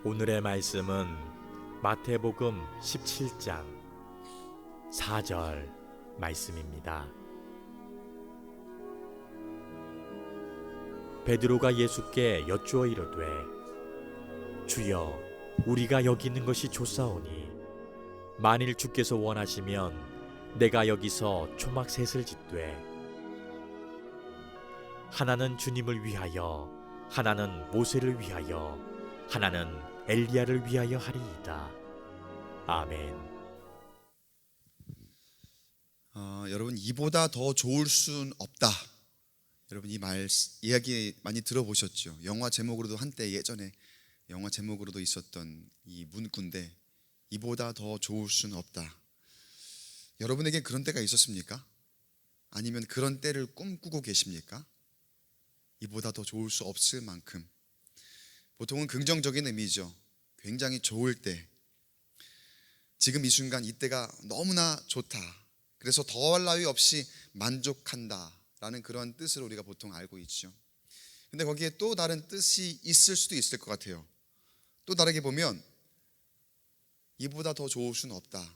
오늘의 말씀은 마태복음 17장 4절 말씀입니다. 베드로가 예수께 여쭈어 이르되 주여 우리가 여기 있는 것이 좋사오니 만일 주께서 원하시면 내가 여기서 초막 셋을 짓되 하나는 주님을 위하여 하나는 모세를 위하여 하나는 엘리야를 위하여 하리이다. 아멘. 여러분, 이보다 더 좋을 순 없다. 여러분, 이야기 많이 들어보셨죠? 영화 제목으로도 한때 예전에 영화 제목으로도 있었던 이 문구인데, 이보다 더 좋을 순 없다. 여러분에게 그런 때가 있었습니까? 아니면 그런 때를 꿈꾸고 계십니까? 이보다 더 좋을 수 없을 만큼. 보통은 긍정적인 의미죠. 굉장히 좋을 때, 지금 이 순간 이때가 너무나 좋다, 그래서 더할 나위 없이 만족한다 라는 그런 뜻으로 우리가 보통 알고 있죠. 근데 거기에 또 다른 뜻이 있을 수도 있을 것 같아요. 또 다르게 보면 이보다 더 좋을 수는 없다.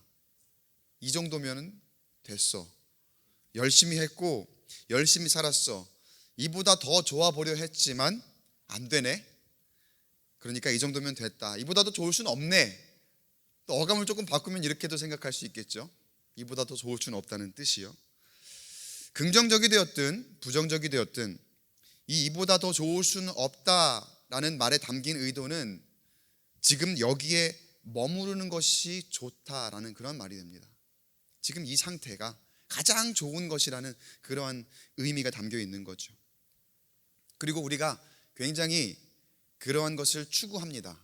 이 정도면 됐어. 열심히 했고 열심히 살았어. 이보다 더 좋아 보려 했지만 안 되네. 그러니까 이 정도면 됐다. 이보다 더 좋을 수는 없네. 또 어감을 조금 바꾸면 이렇게도 생각할 수 있겠죠. 이보다 더 좋을 수는 없다는 뜻이요. 긍정적이 되었든 부정적이 되었든 이보다 더 좋을 수는 없다라는 말에 담긴 의도는 지금 여기에 머무르는 것이 좋다라는 그런 말이 됩니다. 지금 이 상태가 가장 좋은 것이라는 그러한 의미가 담겨 있는 거죠. 그리고 우리가 굉장히 그러한 것을 추구합니다.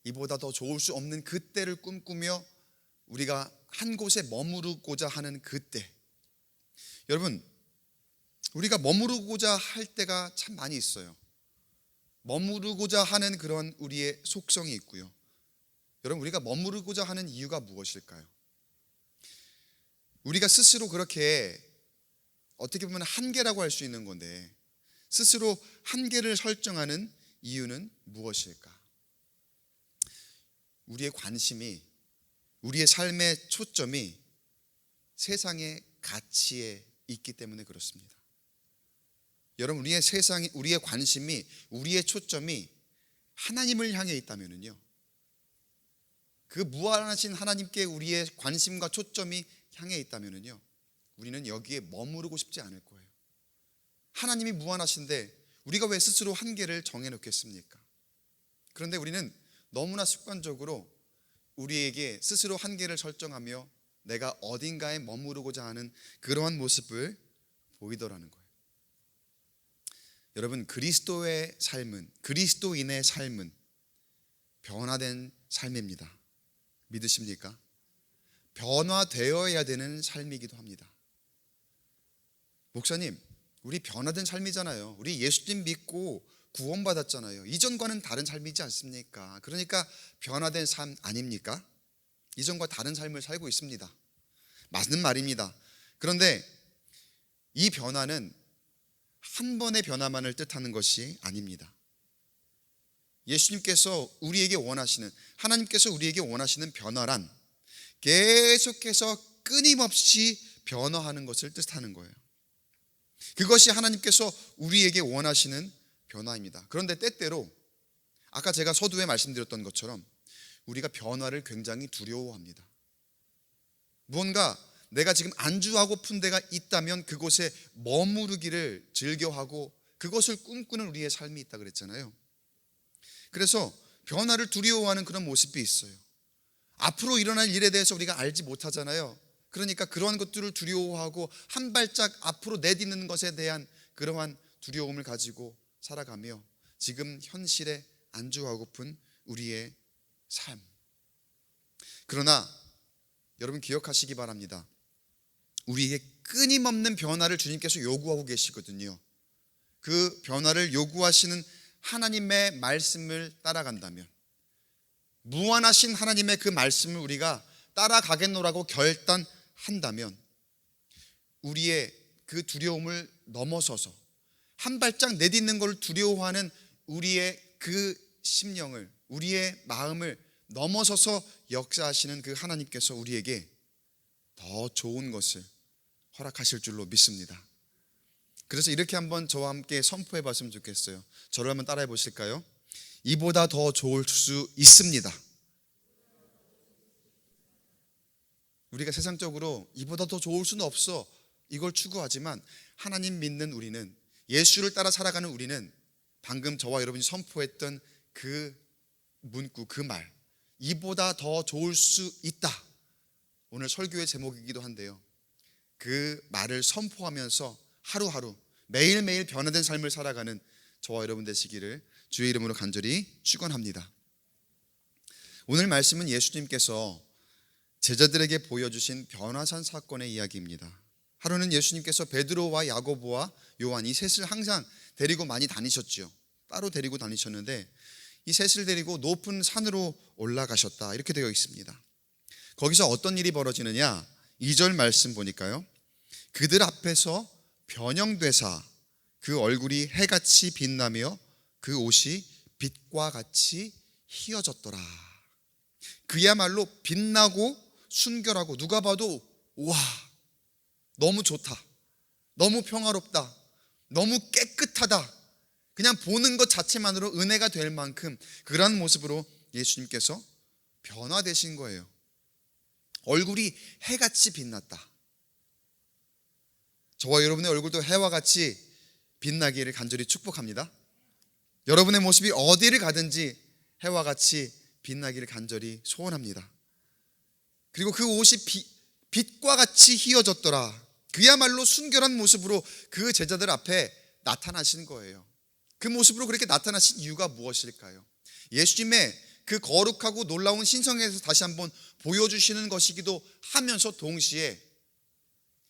이보다 더 좋을 수 없는 그때를 꿈꾸며 우리가 한 곳에 머무르고자 하는 그때. 여러분, 우리가 머무르고자 할 때가 참 많이 있어요. 머무르고자 하는 그런 우리의 속성이 있고요. 여러분, 우리가 머무르고자 하는 이유가 무엇일까요? 우리가 스스로 그렇게 어떻게 보면 한계라고 할 수 있는 건데, 스스로 한계를 설정하는 이유는 무엇일까? 우리의 관심이, 우리의 삶의 초점이 세상의 가치에 있기 때문에 그렇습니다. 여러분, 우리의 관심이, 우리의 초점이 하나님을 향해 있다면요, 그 무한하신 하나님께 우리의 관심과 초점이 향해 있다면요, 우리는 여기에 머무르고 싶지 않을 거예요. 하나님이 무한하신데 우리가 왜 스스로 한계를 정해놓겠습니까? 그런데 우리는 너무나 습관적으로 우리에게 스스로 한계를 설정하며 내가 어딘가에 머무르고자 하는 그러한 모습을 보이더라는 거예요. 여러분, 그리스도의 삶은, 그리스도인의 삶은 변화된 삶입니다. 믿으십니까? 변화되어야 되는 삶이기도 합니다. 목사님, 우리 변화된 삶이잖아요. 우리 예수님 믿고 구원받았잖아요. 이전과는 다른 삶이지 않습니까? 그러니까 변화된 삶 아닙니까? 이전과 다른 삶을 살고 있습니다. 맞는 말입니다. 그런데 이 변화는 한 번의 변화만을 뜻하는 것이 아닙니다. 예수님께서 우리에게 원하시는, 하나님께서 우리에게 원하시는 변화란 계속해서 끊임없이 변화하는 것을 뜻하는 거예요. 그것이 하나님께서 우리에게 원하시는 변화입니다. 그런데 때때로 아까 제가 서두에 말씀드렸던 것처럼 우리가 변화를 굉장히 두려워합니다. 무언가 내가 지금 안주하고픈 데가 있다면 그곳에 머무르기를 즐겨하고 그것을 꿈꾸는 우리의 삶이 있다 그랬잖아요. 그래서 변화를 두려워하는 그런 모습이 있어요. 앞으로 일어날 일에 대해서 우리가 알지 못하잖아요. 그러니까 그러한 것들을 두려워하고 한 발짝 앞으로 내딛는 것에 대한 그러한 두려움을 가지고 살아가며 지금 현실에 안주하고픈 우리의 삶. 그러나 여러분, 기억하시기 바랍니다. 우리에게 끊임없는 변화를 주님께서 요구하고 계시거든요. 그 변화를 요구하시는 하나님의 말씀을 따라간다면, 무한하신 하나님의 그 말씀을 우리가 따라가겠노라고 결단한다면, 우리의 그 두려움을 넘어서서 한 발짝 내딛는 것을 두려워하는 우리의 그 심령을 우리의 마음을 넘어서서 역사하시는 그 하나님께서 우리에게 더 좋은 것을 허락하실 줄로 믿습니다. 그래서 이렇게 한번 저와 함께 선포해 봤으면 좋겠어요. 저를 한번 따라해 보실까요? 이보다 더 좋을 수 있습니다. 우리가 세상적으로 이보다 더 좋을 수는 없어, 이걸 추구하지만 하나님 믿는 우리는, 예수를 따라 살아가는 우리는 방금 저와 여러분이 선포했던 그 문구, 그 말, 이보다 더 좋을 수 있다, 오늘 설교의 제목이기도 한데요, 그 말을 선포하면서 하루하루 매일매일 변화된 삶을 살아가는 저와 여러분 되시기를 주의 이름으로 간절히 축원합니다. 오늘 말씀은 예수님께서 제자들에게 보여주신 변화산 사건의 이야기입니다. 하루는 예수님께서 베드로와 야고보와 요한, 이 셋을 항상 데리고 많이 다니셨죠. 따로 데리고 다니셨는데 이 셋을 데리고 높은 산으로 올라가셨다, 이렇게 되어 있습니다. 거기서 어떤 일이 벌어지느냐, 2절 말씀 보니까요, 그들 앞에서 변형되사 그 얼굴이 해같이 빛나며 그 옷이 빛과 같이 희어졌더라. 그야말로 빛나고 순결하고 누가 봐도 와, 너무 좋다, 너무 평화롭다, 너무 깨끗하다, 그냥 보는 것 자체만으로 은혜가 될 만큼 그러한 모습으로 예수님께서 변화되신 거예요. 얼굴이 해같이 빛났다. 저와 여러분의 얼굴도 해와 같이 빛나기를 간절히 축복합니다. 여러분의 모습이 어디를 가든지 해와 같이 빛나기를 간절히 소원합니다. 그리고 그 옷이 빛과 같이 희어졌더라. 그야말로 순결한 모습으로 그 제자들 앞에 나타나신 거예요. 그 모습으로 그렇게 나타나신 이유가 무엇일까요? 예수님의 그 거룩하고 놀라운 신성에서 다시 한번 보여주시는 것이기도 하면서 동시에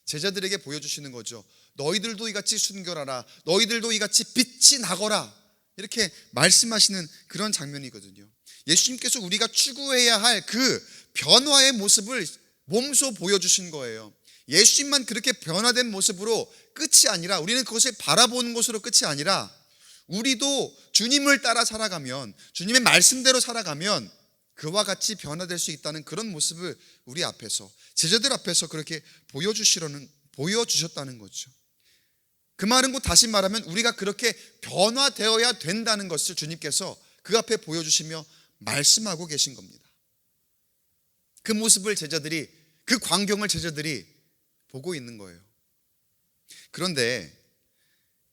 제자들에게 보여주시는 거죠. 너희들도 이같이 순결하라, 너희들도 이같이 빛이 나거라, 이렇게 말씀하시는 그런 장면이거든요. 예수님께서 우리가 추구해야 할 그 변화의 모습을 몸소 보여주신 거예요. 예수님만 그렇게 변화된 모습으로 끝이 아니라, 우리는 그것을 바라보는 것으로 끝이 아니라, 우리도 주님을 따라 살아가면, 주님의 말씀대로 살아가면 그와 같이 변화될 수 있다는 그런 모습을 우리 앞에서, 제자들 앞에서 그렇게 보여주셨다는 거죠. 그 말은 곧 다시 말하면 우리가 그렇게 변화되어야 된다는 것을 주님께서 그 앞에 보여주시며 말씀하고 계신 겁니다. 그 모습을 제자들이, 그 광경을 제자들이 보고 있는 거예요. 그런데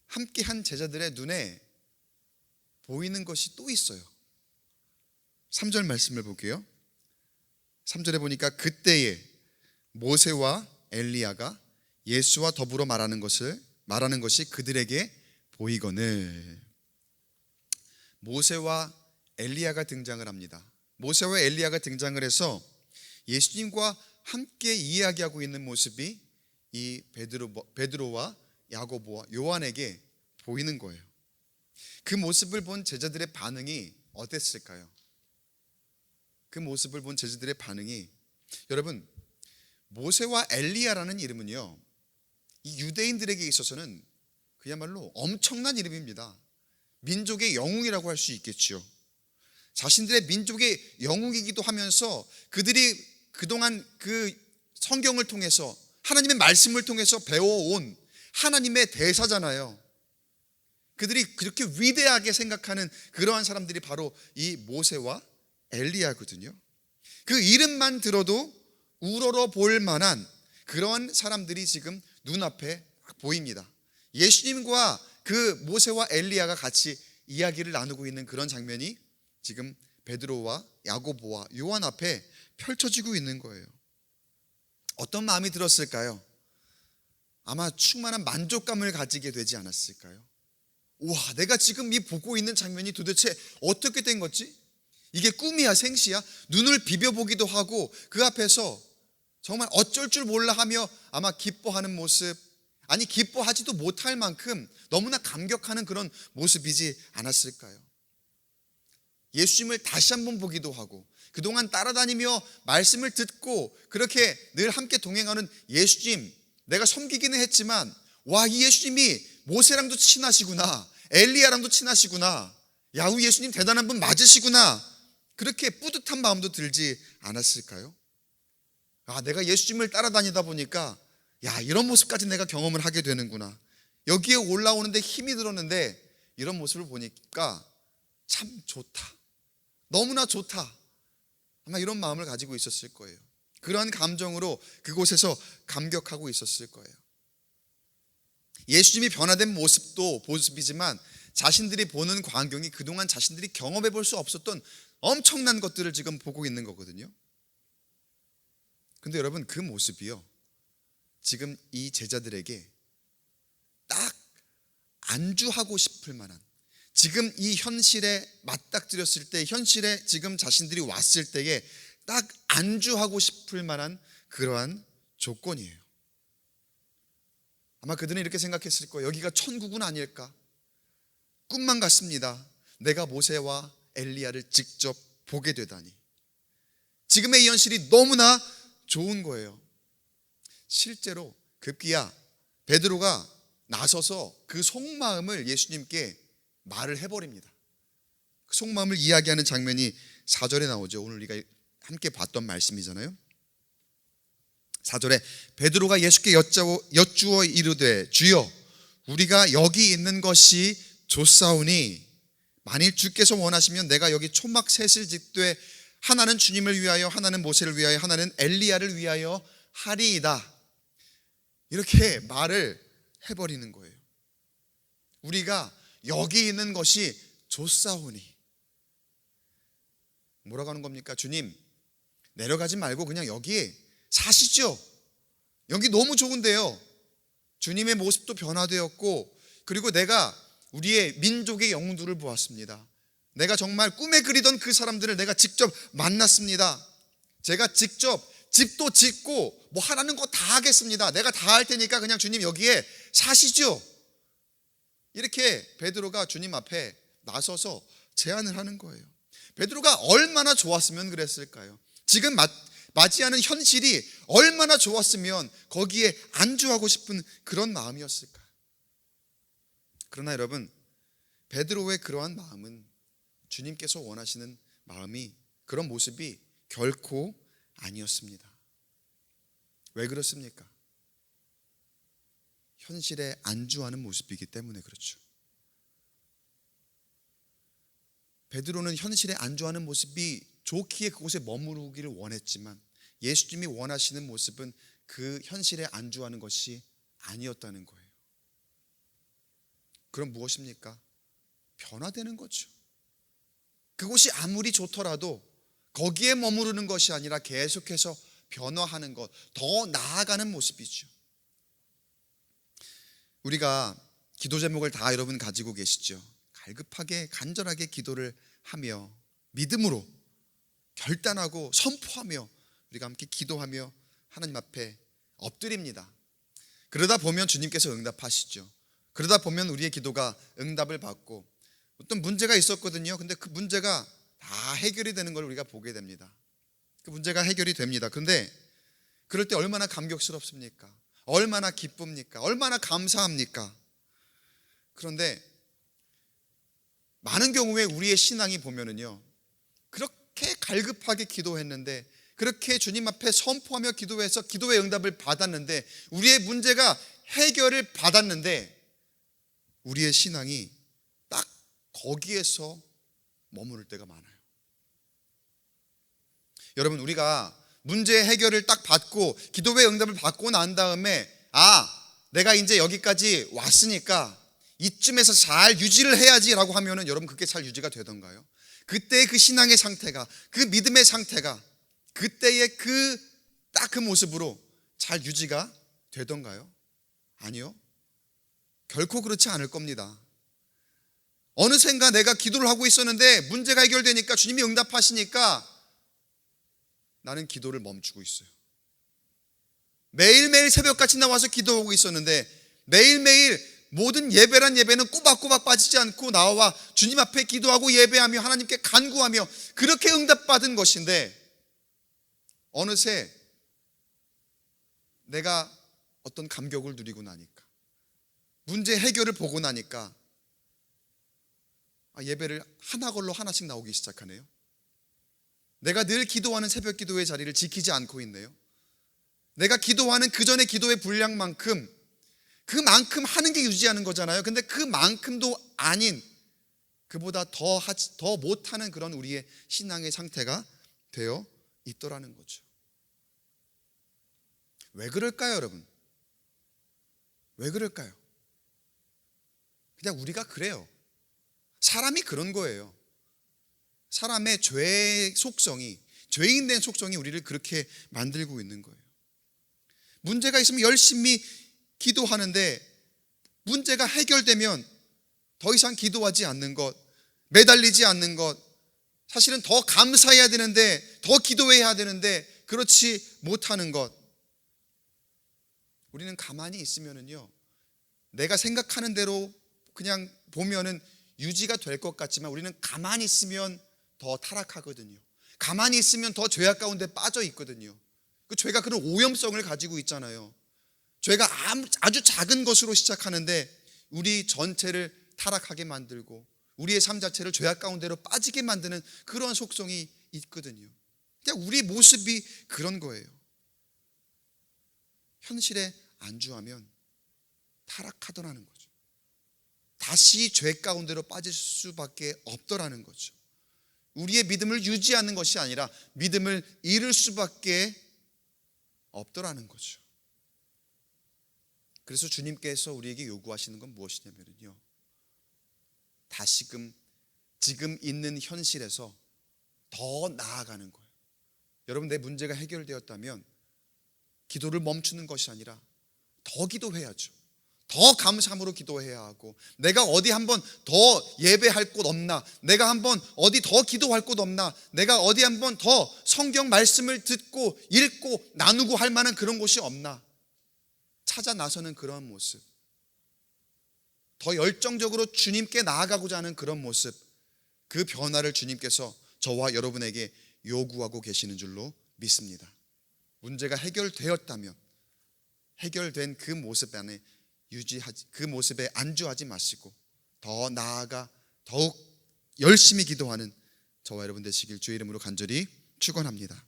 함께한 제자들의 눈에 보이는 것이 또 있어요. 3절 말씀을 볼게요. 3절에 보니까 그때에 모세와 엘리야가 예수와 더불어 말하는 것이 그들에게 보이거늘. 모세와 엘리야가 등장을 합니다. 모세와 엘리야가 등장을 해서 예수님과 함께 이야기하고 있는 모습이 이 베드로와 야고보와 요한에게 보이는 거예요. 그 모습을 본 제자들의 반응이 어땠을까요? 그 모습을 본 제자들의 반응이, 여러분, 모세와 엘리야라는 이름은요, 이 유대인들에게 있어서는 그야말로 엄청난 이름입니다. 민족의 영웅이라고 할 수 있겠죠. 자신들의 민족의 영웅이기도 하면서 그들이 그동안 그 성경을 통해서, 하나님의 말씀을 통해서 배워온 하나님의 대사잖아요. 그들이 그렇게 위대하게 생각하는 그러한 사람들이 바로 이 모세와 엘리야거든요. 그 이름만 들어도 우러러 볼 만한 그러한 사람들이 지금 눈앞에 보입니다. 예수님과 그 모세와 엘리야가 같이 이야기를 나누고 있는 그런 장면이 지금 베드로와 야고보와 요한 앞에 펼쳐지고 있는 거예요. 어떤 마음이 들었을까요? 아마 충만한 만족감을 가지게 되지 않았을까요? 와, 내가 지금 이 보고 있는 장면이 도대체 어떻게 된 거지? 이게 꿈이야, 생시야? 눈을 비벼보기도 하고 그 앞에서 정말 어쩔 줄 몰라 하며 아마 기뻐하는 모습, 아니 기뻐하지도 못할 만큼 너무나 감격하는 그런 모습이지 않았을까요? 예수님을 다시 한번 보기도 하고 그동안 따라다니며 말씀을 듣고 그렇게 늘 함께 동행하는 예수님, 내가 섬기기는 했지만 와, 이 예수님이 모세랑도 친하시구나, 엘리야랑도 친하시구나, 야후 예수님 대단한 분 맞으시구나, 그렇게 뿌듯한 마음도 들지 않았을까요? 내가 예수님을 따라다니다 보니까 이런 모습까지 내가 경험을 하게 되는구나. 여기에 올라오는데 힘이 들었는데 이런 모습을 보니까 참 좋다. 너무나 좋다. 아마 이런 마음을 가지고 있었을 거예요. 그러한 감정으로 그곳에서 감격하고 있었을 거예요. 예수님이 변화된 모습도 모습이지만 자신들이 보는 광경이 그동안 자신들이 경험해 볼 수 없었던 엄청난 것들을 지금 보고 있는 거거든요. 근데 여러분, 그 모습이요, 지금 이 제자들에게 딱 안주하고 싶을 만한, 지금 이 현실에 맞닥뜨렸을 때, 현실에 지금 자신들이 왔을 때에 딱 안주하고 싶을 만한 그러한 조건이에요. 아마 그들은 이렇게 생각했을 거예요. 여기가 천국은 아닐까? 꿈만 같습니다. 내가 모세와 엘리야를 직접 보게 되다니. 지금의 이 현실이 너무나 좋은 거예요. 실제로 급기야 베드로가 나서서 그 속마음을 예수님께 말을 해버립니다. 그 속마음을 이야기하는 장면이 4절에 나오죠. 오늘 우리가 함께 봤던 말씀이잖아요. 4절에 베드로가 예수께 여쭈어 이르되 주여 우리가 여기 있는 것이 좋사오니 만일 주께서 원하시면 내가 여기 초막 셋을 짓되 하나는 주님을 위하여 하나는 모세를 위하여 하나는 엘리야를 위하여 하리이다. 이렇게 말을 해버리는 거예요. 우리가 여기 있는 것이 좋사오니. 뭐라고 하는 겁니까? 주님, 내려가지 말고 그냥 여기에 사시죠. 여기 너무 좋은데요. 주님의 모습도 변화되었고, 그리고 내가 우리의 민족의 영웅들을 보았습니다. 내가 정말 꿈에 그리던 그 사람들을 내가 직접 만났습니다. 제가 직접 집도 짓고 뭐 하라는 거 다 하겠습니다. 내가 다 할 테니까 그냥 주님 여기에 사시죠. 이렇게 베드로가 주님 앞에 나서서 제안을 하는 거예요. 베드로가 얼마나 좋았으면 그랬을까요? 지금 맞이하는 현실이 얼마나 좋았으면 거기에 안주하고 싶은 그런 마음이었을까? 그러나 여러분, 베드로의 그러한 마음은 주님께서 원하시는 마음이, 그런 모습이 결코 아니었습니다. 왜 그렇습니까? 현실에 안주하는 모습이기 때문에 그렇죠. 베드로는 현실에 안주하는 모습이 좋기에 그곳에 머무르기를 원했지만 예수님이 원하시는 모습은 그 현실에 안주하는 것이 아니었다는 거예요. 그럼 무엇입니까? 변화되는 거죠. 그곳이 아무리 좋더라도 거기에 머무르는 것이 아니라 계속해서 변화하는 것, 더 나아가는 모습이죠. 우리가 기도 제목을 다 여러분 가지고 계시죠. 갈급하게 간절하게 기도를 하며 믿음으로 결단하고 선포하며 우리가 함께 기도하며 하나님 앞에 엎드립니다. 그러다 보면 주님께서 응답하시죠. 그러다 보면 우리의 기도가 응답을 받고, 어떤 문제가 있었거든요. 근데 그 문제가 다 해결이 되는 걸 우리가 보게 됩니다. 그 문제가 해결이 됩니다. 그런데 그럴 때 얼마나 감격스럽습니까? 얼마나 기쁩니까? 얼마나 감사합니까? 그런데 많은 경우에 우리의 신앙이 보면은요, 그렇게 갈급하게 기도했는데, 그렇게 주님 앞에 선포하며 기도해서 기도의 응답을 받았는데, 우리의 문제가 해결을 받았는데 우리의 신앙이 딱 거기에서 머무를 때가 많아요. 여러분, 우리가 문제 해결을 딱 받고 기도의 응답을 받고 난 다음에 내가 이제 여기까지 왔으니까 이쯤에서 잘 유지를 해야지라고 하면은 여러분, 그게 잘 유지가 되던가요? 그때의 그 신앙의 상태가, 그 믿음의 상태가 그때의 딱 그 모습으로 잘 유지가 되던가요? 아니요. 결코 그렇지 않을 겁니다. 어느샌가 내가 기도를 하고 있었는데 문제가 해결되니까, 주님이 응답하시니까 나는 기도를 멈추고 있어요. 매일매일 새벽같이 나와서 기도하고 있었는데, 매일매일 모든 예배란 예배는 꼬박꼬박 빠지지 않고 나와 주님 앞에 기도하고 예배하며 하나님께 간구하며 그렇게 응답받은 것인데, 어느새 내가 어떤 감격을 누리고 나니까, 문제 해결을 보고 나니까 예배를 하나 걸로 하나씩 나오기 시작하네요. 내가 늘 기도하는 새벽 기도의 자리를 지키지 않고 있네요. 내가 기도하는 그 전에 기도의 분량만큼 그만큼 하는 게 유지하는 거잖아요. 근데 그만큼도 아닌 그보다 더 못하는 그런 우리의 신앙의 상태가 되어 있더라는 거죠. 왜 그럴까요, 여러분? 왜 그럴까요? 그냥 우리가 그래요. 사람이 그런 거예요. 사람의 죄의 속성이, 죄인된 속성이 우리를 그렇게 만들고 있는 거예요. 문제가 있으면 열심히 기도하는데 문제가 해결되면 더 이상 기도하지 않는 것, 매달리지 않는 것, 사실은 더 감사해야 되는데, 더 기도해야 되는데 그렇지 못하는 것. 우리는 가만히 있으면은요, 내가 생각하는 대로 그냥 보면은 유지가 될 것 같지만 우리는 가만히 있으면 더 타락하거든요. 가만히 있으면 더 죄악 가운데 빠져 있거든요. 그 죄가 그런 오염성을 가지고 있잖아요. 죄가 아주 작은 것으로 시작하는데 우리 전체를 타락하게 만들고 우리의 삶 자체를 죄악 가운데로 빠지게 만드는 그런 속성이 있거든요. 그냥 우리 모습이 그런 거예요. 현실에 안주하면 타락하더라는 거죠. 다시 죄 가운데로 빠질 수밖에 없더라는 거죠. 우리의 믿음을 유지하는 것이 아니라 믿음을 잃을 수밖에 없더라는 거죠. 그래서 주님께서 우리에게 요구하시는 건 무엇이냐면요, 다시금 지금 있는 현실에서 더 나아가는 거예요. 여러분, 내 문제가 해결되었다면 기도를 멈추는 것이 아니라 더 기도해야죠. 더 감사함으로 기도해야 하고, 내가 어디 한번 더 예배할 곳 없나, 내가 한번 어디 더 기도할 곳 없나, 내가 어디 한번 더 성경 말씀을 듣고 읽고 나누고 할 만한 그런 곳이 없나 찾아 나서는 그런 모습, 더 열정적으로 주님께 나아가고자 하는 그런 모습, 그 변화를 주님께서 저와 여러분에게 요구하고 계시는 줄로 믿습니다. 문제가 해결되었다면 해결된 그 모습 안에 그 모습에 안주하지 마시고 더 나아가 더욱 열심히 기도하는 저와 여러분 되시길 주의 이름으로 간절히 축원합니다.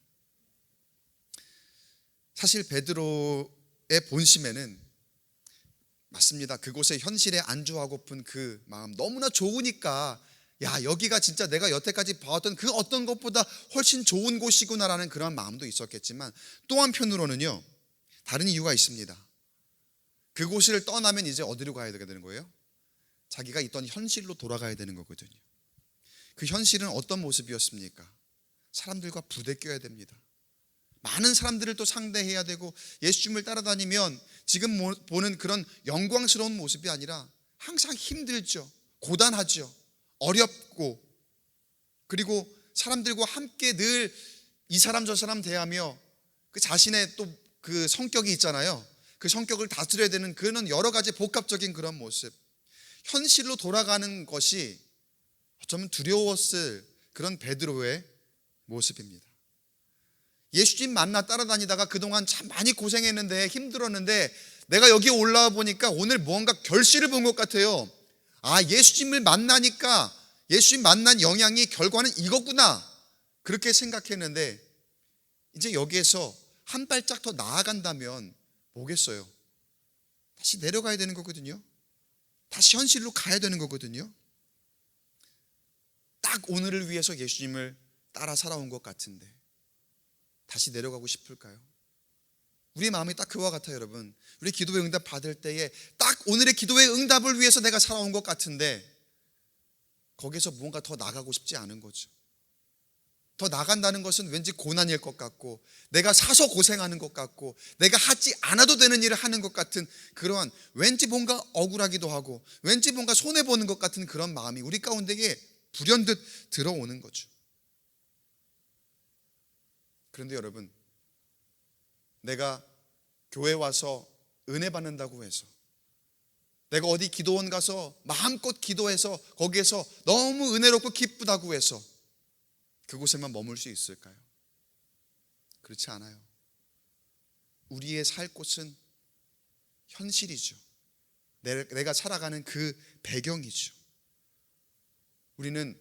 사실 베드로의 본심에는 맞습니다. 그곳에 현실에 안주하고픈 그 마음, 너무나 좋으니까 야, 여기가 진짜 내가 여태까지 봐왔던 그 어떤 것보다 훨씬 좋은 곳이구나라는 그런 마음도 있었겠지만, 또 한편으로는요, 다른 이유가 있습니다. 그곳을 떠나면 이제 어디로 가야 되게 되는 거예요? 자기가 있던 현실로 돌아가야 되는 거거든요. 그 현실은 어떤 모습이었습니까? 사람들과 부대껴야 됩니다. 많은 사람들을 또 상대해야 되고, 예수님을 따라다니면 지금 보는 그런 영광스러운 모습이 아니라 항상 힘들죠. 고단하죠. 어렵고, 그리고 사람들과 함께 늘 이 사람 저 사람 대하며 그 자신의 또 그 성격이 있잖아요. 그 성격을 다스려야 되는 그런 여러 가지 복합적인 그런 모습, 현실로 돌아가는 것이 어쩌면 두려웠을 그런 베드로의 모습입니다. 예수님 만나 따라다니다가 그동안 참 많이 고생했는데 힘들었는데 내가 여기 올라와 보니까 오늘 뭔가 결실을 본 것 같아요. 아, 예수님을 만나니까 예수님 만난 영향이 결과는 이거구나, 그렇게 생각했는데 이제 여기에서 한 발짝 더 나아간다면 뭐겠어요? 다시 내려가야 되는 거거든요. 다시 현실로 가야 되는 거거든요. 딱 오늘을 위해서 예수님을 따라 살아온 것 같은데 다시 내려가고 싶을까요? 우리 마음이 딱 그와 같아요, 여러분. 우리 기도의 응답 받을 때에 딱 오늘의 기도의 응답을 위해서 내가 살아온 것 같은데 거기서 무언가 더 나가고 싶지 않은 거죠. 더 나간다는 것은 왠지 고난일 것 같고, 내가 사서 고생하는 것 같고, 내가 하지 않아도 되는 일을 하는 것 같은 그러한, 왠지 뭔가 억울하기도 하고 왠지 뭔가 손해보는 것 같은 그런 마음이 우리 가운데에 불현듯 들어오는 거죠. 그런데 여러분, 내가 교회 와서 은혜 받는다고 해서, 내가 어디 기도원 가서 마음껏 기도해서 거기에서 너무 은혜롭고 기쁘다고 해서 그곳에만 머물 수 있을까요? 그렇지 않아요. 우리의 살 곳은 현실이죠. 내가 살아가는 그 배경이죠. 우리는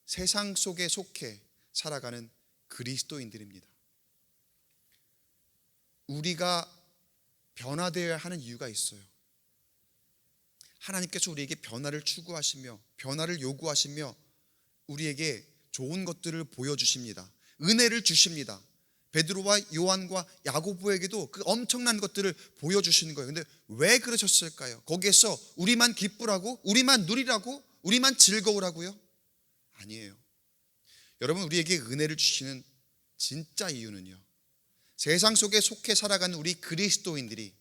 세상 속에 속해 살아가는 그리스도인들입니다. 우리가 변화되어야 하는 이유가 있어요. 하나님께서 우리에게 변화를 추구하시며 변화를 요구하시며 우리에게 좋은 것들을 보여주십니다. 은혜를 주십니다. 베드로와 요한과 야고보에게도 그 엄청난 것들을 보여주시는 거예요. 근데 왜 그러셨을까요? 거기에서 우리만 기쁘라고? 우리만 누리라고? 우리만 즐거우라고요? 아니에요. 여러분, 우리에게 은혜를 주시는 진짜 이유는요, 세상 속에 속해 살아가는 우리 그리스도인들이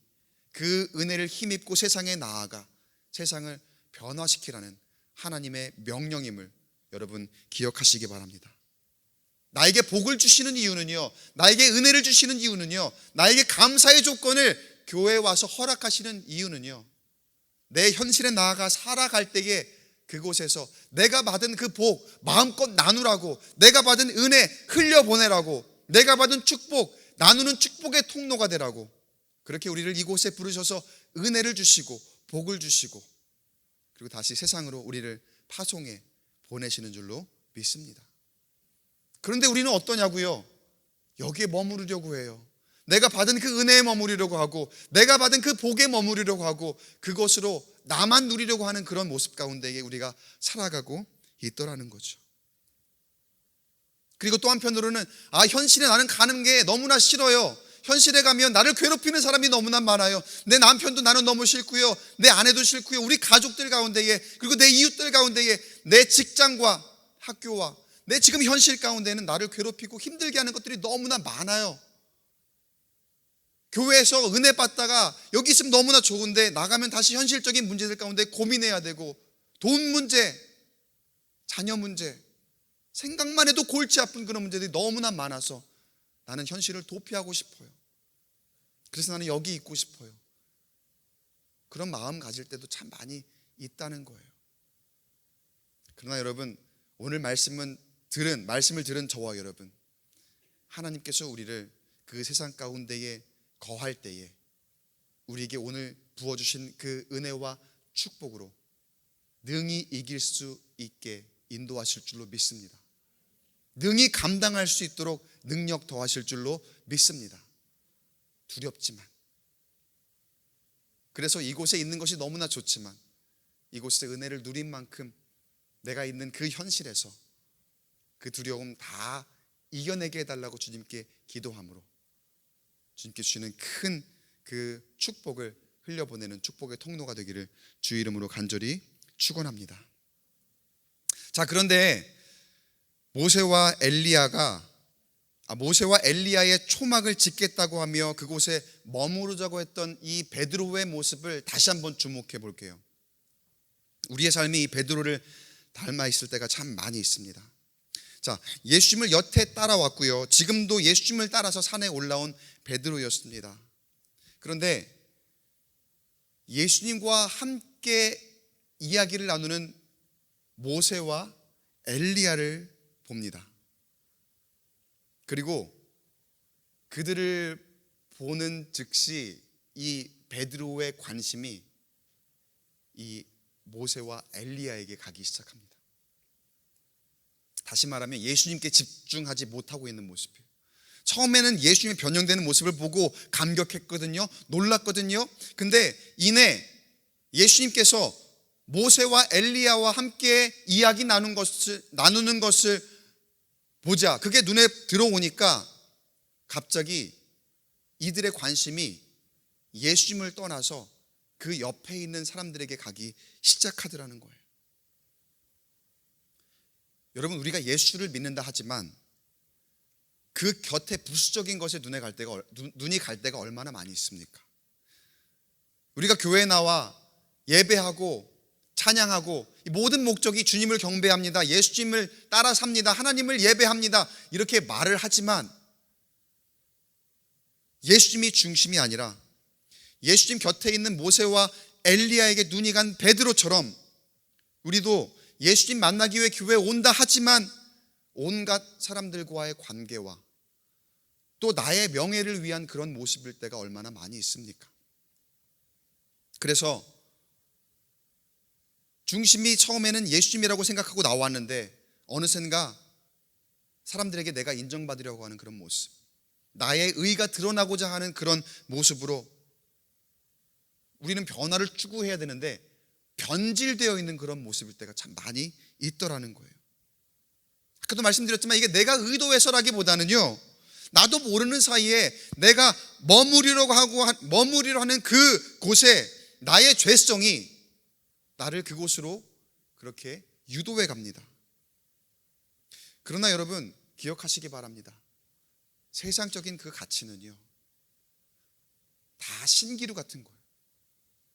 그 은혜를 힘입고 세상에 나아가 세상을 변화시키라는 하나님의 명령임을 여러분 기억하시기 바랍니다. 나에게 복을 주시는 이유는요, 나에게 은혜를 주시는 이유는요, 나에게 감사의 조건을 교회에 와서 허락하시는 이유는요, 내 현실에 나아가 살아갈 때에 그곳에서 내가 받은 그 복 마음껏 나누라고, 내가 받은 은혜 흘려보내라고, 내가 받은 축복 나누는 축복의 통로가 되라고, 그렇게 우리를 이곳에 부르셔서 은혜를 주시고 복을 주시고 그리고 다시 세상으로 우리를 파송해 보내시는 줄로 믿습니다. 그런데 우리는 어떠냐고요? 여기에 머무르려고 해요. 내가 받은 그 은혜에 머무르려고 하고 내가 받은 그 복에 머무르려고 하고 그것으로 나만 누리려고 하는 그런 모습 가운데에 우리가 살아가고 있더라는 거죠. 그리고 또 한편으로는 현실에 나는 가는 게 너무나 싫어요. 현실에 가면 나를 괴롭히는 사람이 너무나 많아요. 내 남편도 나는 너무 싫고요, 내 아내도 싫고요, 우리 가족들 가운데에, 그리고 내 이웃들 가운데에, 내 직장과 학교와 내 지금 현실 가운데는 나를 괴롭히고 힘들게 하는 것들이 너무나 많아요. 교회에서 은혜 받다가 여기 있으면 너무나 좋은데 나가면 다시 현실적인 문제들 가운데 고민해야 되고, 돈 문제, 자녀 문제, 생각만 해도 골치 아픈 그런 문제들이 너무나 많아서 나는 현실을 도피하고 싶어요. 그래서 나는 여기 있고 싶어요. 그런 마음 가질 때도 참 많이 있다는 거예요. 그러나 여러분, 오늘 말씀을 들은 저와 여러분, 하나님께서 우리를 그 세상 가운데에 거할 때에 우리에게 오늘 부어주신 그 은혜와 축복으로 능히 이길 수 있게 인도하실 줄로 믿습니다. 능히 감당할 수 있도록 능력 더하실 줄로 믿습니다. 두렵지만, 그래서 이곳에 있는 것이 너무나 좋지만 이곳에 은혜를 누린 만큼 내가 있는 그 현실에서 그 두려움 다 이겨내게 해달라고 주님께 기도함으로 주님께 주시는 큰 그 축복을 흘려보내는 축복의 통로가 되기를 주 이름으로 간절히 축원합니다. 자, 그런데 모세와 엘리야의 초막을 짓겠다고 하며 그곳에 머무르자고 했던 이 베드로의 모습을 다시 한번 주목해 볼게요. 우리의 삶이 이 베드로를 닮아 있을 때가 참 많이 있습니다. 자, 예수님을 여태 따라왔고요, 지금도 예수님을 따라서 산에 올라온 베드로였습니다. 그런데 예수님과 함께 이야기를 나누는 모세와 엘리야를 봅니다. 그리고 그들을 보는 즉시 이 베드로의 관심이 이 모세와 엘리야에게 가기 시작합니다. 다시 말하면 예수님께 집중하지 못하고 있는 모습이에요. 처음에는 예수님의 변형되는 모습을 보고 감격했거든요, 놀랐거든요. 근데 이내 예수님께서 모세와 엘리야와 함께 이야기 나누는 것을 보자, 그게 눈에 들어오니까 갑자기 이들의 관심이 예수님을 떠나서 그 옆에 있는 사람들에게 가기 시작하더라는 거예요. 여러분, 우리가 예수를 믿는다 하지만 그 곁에 부수적인 것에 눈이 갈 때가 얼마나 많이 있습니까? 우리가 교회에 나와 예배하고 찬양하고 이 모든 목적이 주님을 경배합니다, 예수님을 따라 삽니다, 하나님을 예배합니다, 이렇게 말을 하지만 예수님이 중심이 아니라 예수님 곁에 있는 모세와 엘리야에게 눈이 간 베드로처럼 우리도 예수님 만나기 위해 교회에 온다 하지만 온갖 사람들과의 관계와 또 나의 명예를 위한 그런 모습일 때가 얼마나 많이 있습니까? 그래서 중심이 처음에는 예수님이라고 생각하고 나왔는데 어느샌가 사람들에게 내가 인정받으려고 하는 그런 모습, 나의 의가 드러나고자 하는 그런 모습으로 우리는 변화를 추구해야 되는데 변질되어 있는 그런 모습일 때가 참 많이 있더라는 거예요. 아까도 말씀드렸지만 이게 내가 의도해서라기보다는요, 나도 모르는 사이에 내가 머무리려 하는 그 곳에 나의 죄성이 나를 그곳으로 그렇게 유도해 갑니다. 그러나 여러분 기억하시기 바랍니다. 세상적인 그 가치는요, 다 신기루 같은 거예요.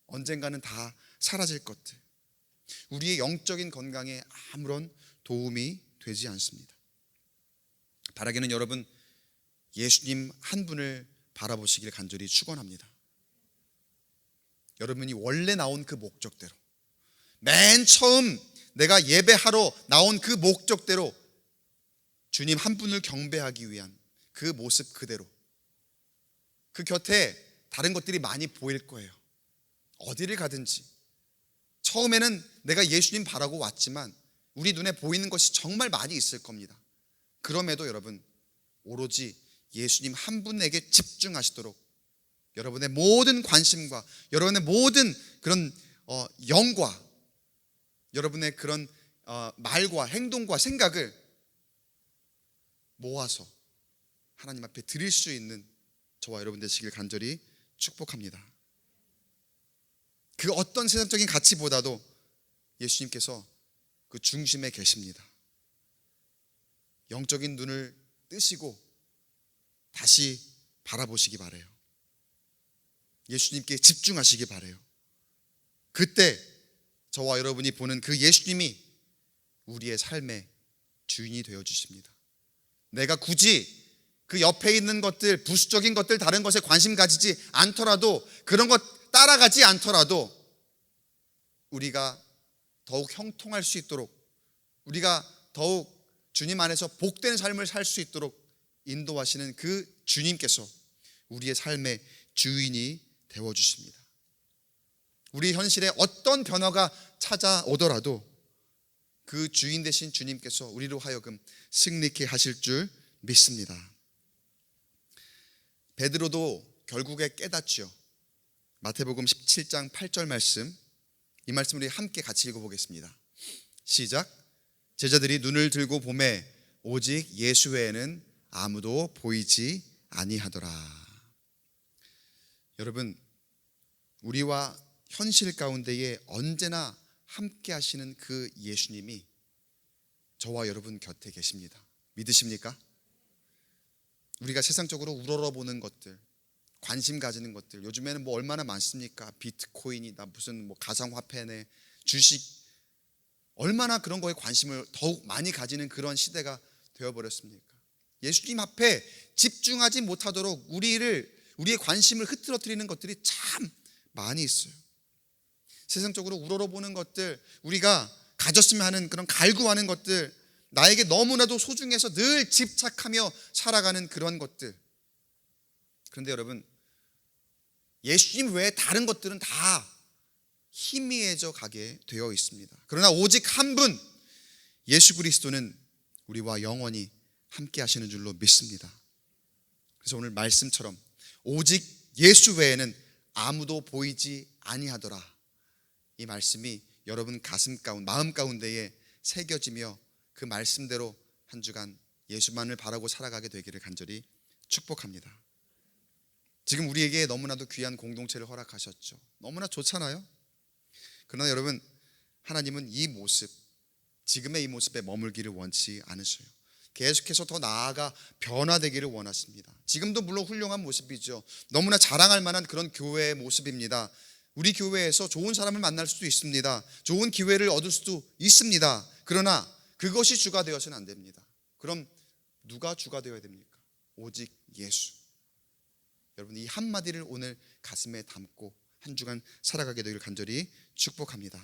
언젠가는 다 사라질 것들. 우리의 영적인 건강에 아무런 도움이 되지 않습니다. 바라기는 여러분 예수님 한 분을 바라보시길 간절히 축원합니다. 여러분이 원래 나온 그 목적대로, 맨 처음 내가 예배하러 나온 그 목적대로 주님 한 분을 경배하기 위한 그 모습 그대로, 그 곁에 다른 것들이 많이 보일 거예요. 어디를 가든지 처음에는 내가 예수님 바라고 왔지만 우리 눈에 보이는 것이 정말 많이 있을 겁니다. 그럼에도 여러분 오로지 예수님 한 분에게 집중하시도록 여러분의 모든 관심과 여러분의 모든 그런 영과 여러분의 그런 말과 행동과 생각을 모아서 하나님 앞에 드릴 수 있는 저와 여러분 되시길 간절히 축복합니다. 그 어떤 세상적인 가치보다도 예수님께서 그 중심에 계십니다. 영적인 눈을 뜨시고 다시 바라보시기 바라요. 예수님께 집중하시기 바라요. 그때 저와 여러분이 보는 그 예수님이 우리의 삶의 주인이 되어 주십니다. 내가 굳이 그 옆에 있는 것들, 부수적인 것들, 다른 것에 관심 가지지 않더라도, 그런 것 따라가지 않더라도 우리가 더욱 형통할 수 있도록, 우리가 더욱 주님 안에서 복된 삶을 살 수 있도록 인도하시는 그 주님께서 우리의 삶의 주인이 되어주십니다. 우리 현실에 어떤 변화가 찾아오더라도 그 주인 되신 주님께서 우리로 하여금 승리케 하실 줄 믿습니다. 베드로도 결국에 깨닫죠. 마태복음 17장 8절 말씀, 이 말씀 우리 함께 같이 읽어보겠습니다. 시작. 제자들이 눈을 들고 보매 오직 예수 외에는 아무도 보이지 아니하더라. 여러분, 우리와 현실 가운데에 언제나 함께 하시는 그 예수님이 저와 여러분 곁에 계십니다. 믿으십니까? 우리가 세상적으로 우러러보는 것들, 관심 가지는 것들, 요즘에는 뭐 얼마나 많습니까? 비트코인이다, 무슨 뭐 가상화폐네, 주식, 얼마나 그런 거에 관심을 더욱 많이 가지는 그런 시대가 되어버렸습니까? 예수님 앞에 집중하지 못하도록 우리의 관심을 흐트러뜨리는 것들이 참 많이 있어요. 세상적으로 우러러보는 것들, 우리가 가졌으면 하는 그런 갈구하는 것들, 나에게 너무나도 소중해서 늘 집착하며 살아가는 그런 것들. 그런데 여러분, 예수님 외에 다른 것들은 다 희미해져 가게 되어 있습니다. 그러나 오직 한 분, 예수 그리스도는 우리와 영원히 함께 하시는 줄로 믿습니다. 그래서 오늘 말씀처럼 오직 예수 외에는 아무도 보이지 아니하더라, 이 말씀이 여러분 마음 가운데에 새겨지며 그 말씀대로 한 주간 예수만을 바라고 살아가게 되기를 간절히 축복합니다. 지금 우리에게 너무나도 귀한 공동체를 허락하셨죠. 너무나 좋잖아요. 그러나 여러분, 하나님은 이 모습, 지금의 이 모습에 머물기를 원치 않으셔요. 계속해서 더 나아가 변화되기를 원하십니다. 지금도 물론 훌륭한 모습이죠. 너무나 자랑할 만한 그런 교회의 모습입니다. 우리 교회에서 좋은 사람을 만날 수도 있습니다. 좋은 기회를 얻을 수도 있습니다. 그러나 그것이 주가 되어서는 안 됩니다. 그럼 누가 주가 되어야 됩니까? 오직 예수. 여러분, 이 한마디를 오늘 가슴에 담고 한 주간 살아가게 되기를 간절히 축복합니다.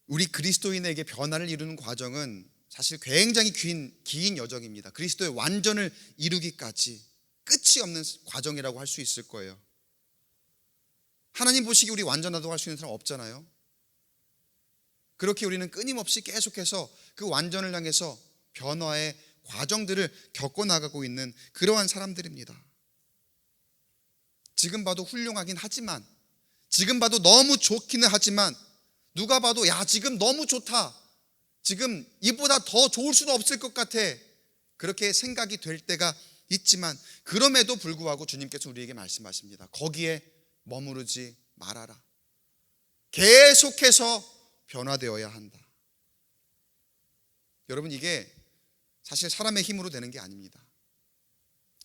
우리 그리스도인에게 변화를 이루는 과정은 사실 굉장히 긴 여정입니다. 그리스도의 완전을 이루기까지 끝이 없는 과정이라고 할 수 있을 거예요. 하나님 보시기 우리 완전하다고 할 수 있는 사람 없잖아요. 그렇게 우리는 끊임없이 계속해서 그 완전을 향해서 변화의 과정들을 겪어나가고 있는 그러한 사람들입니다. 지금 봐도 훌륭하긴 하지만, 지금 봐도 너무 좋기는 하지만, 누가 봐도 야 지금 너무 좋다, 지금 이보다 더 좋을 수는 없을 것 같아, 그렇게 생각이 될 때가 있지만, 그럼에도 불구하고 주님께서 우리에게 말씀하십니다. 거기에 머무르지 말아라. 계속해서 변화되어야 한다. 여러분, 이게 사실 사람의 힘으로 되는 게 아닙니다.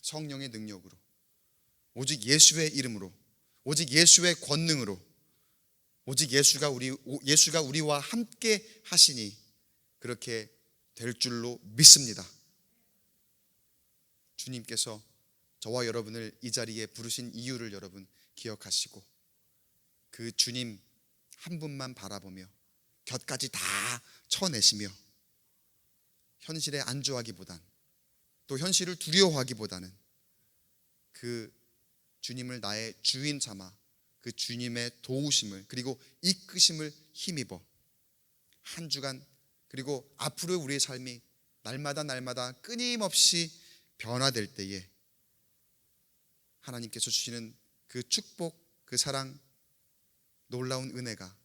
성령의 능력으로, 오직 예수의 이름으로, 오직 예수의 권능으로, 오직 예수가 우리와 함께 하시니 그렇게 될 줄로 믿습니다. 주님께서 저와 여러분을 이 자리에 부르신 이유를 여러분 기억하시고, 그 주님 한 분만 바라보며 곁까지 다 쳐내시며, 현실에 안주하기보단, 또 현실을 두려워하기보다는 그 주님을 나의 주인 삼아 그 주님의 도우심을, 그리고 이끄심을 힘입어 한 주간, 그리고 앞으로 우리의 삶이 날마다 끊임없이 변화될 때에 하나님께서 주시는 그 축복, 그 사랑, 놀라운 은혜가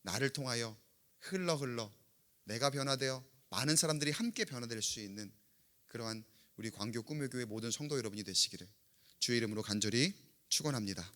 나를 통하여 흘러 내가 변화되어 많은 사람들이 함께 변화될 수 있는 그러한 우리 광교 꿈의 교회 모든 성도 여러분이 되시기를 주의 이름으로 간절히 축원합니다.